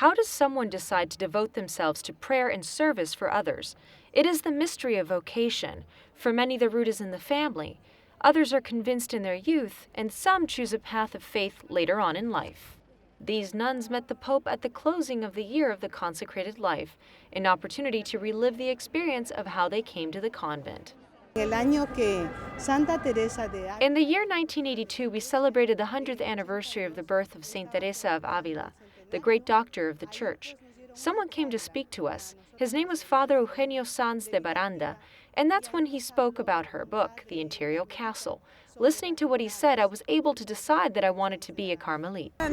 How does someone decide to devote themselves to prayer and service for others? It is the mystery of vocation. For many, the root is in the family. Others are convinced in their youth, and some choose a path of faith later on in life. These nuns met the Pope at the closing of the year of the consecrated life, an opportunity to relive the experience of how they came to the convent. In the year 1982, we celebrated the 100th anniversary of the birth of Saint Teresa of Avila, the great doctor of the Church. Someone came to speak to us. His name was Father Eugenio Sanz de Baranda, and that's when he spoke about her book, The Interior Castle. Listening to what he said, I was able to decide that I wanted to be a Carmelite. I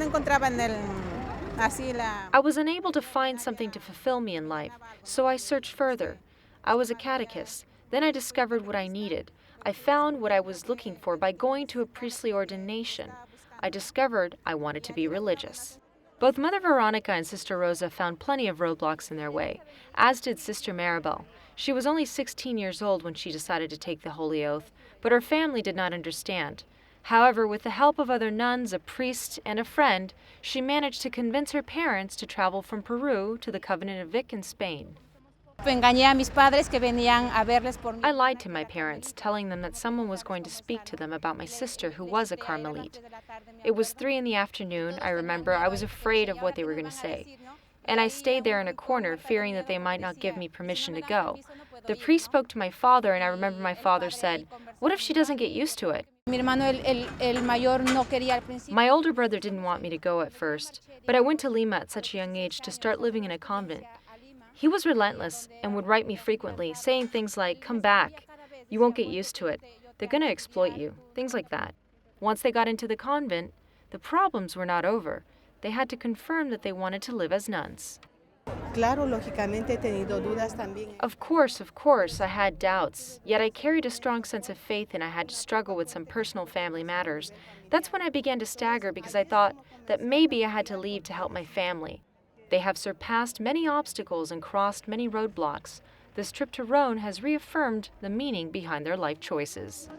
was unable to find something to fulfill me in life, so I searched further. I was a catechist. Then I discovered what I needed. I found what I was looking for by going to a priestly ordination. I discovered I wanted to be religious. Both Mother Veronica and Sister Rosa found plenty of roadblocks in their way, as did Sister Maribel. She was only 16 years old when she decided to take the Holy Oath, but her family did not understand. However, with the help of other nuns, a priest, and a friend, she managed to convince her parents to travel from Peru to the Convent of Vic in Spain. I lied to my parents, telling them that someone was going to speak to them about my sister who was a Carmelite. It was 3 p.m, I remember. I was afraid of what they were going to say. And I stayed there in a corner, fearing that they might not give me permission to go. The priest spoke to my father, and I remember my father said, "What if she doesn't get used to it?" My older brother didn't want me to go at first, but I went to Lima at such a young age to start living in a convent. He was relentless and would write me frequently, saying things like, "Come back, you won't get used to it, they're going to exploit you," things like that. Once they got into the convent, the problems were not over. They had to confirm that they wanted to live as nuns. Of course, I had doubts, yet I carried a strong sense of faith and I had to struggle with some personal family matters. That's when I began to stagger because I thought that maybe I had to leave to help my family. They have surpassed many obstacles and crossed many roadblocks. This trip to Rome has reaffirmed the meaning behind their life choices.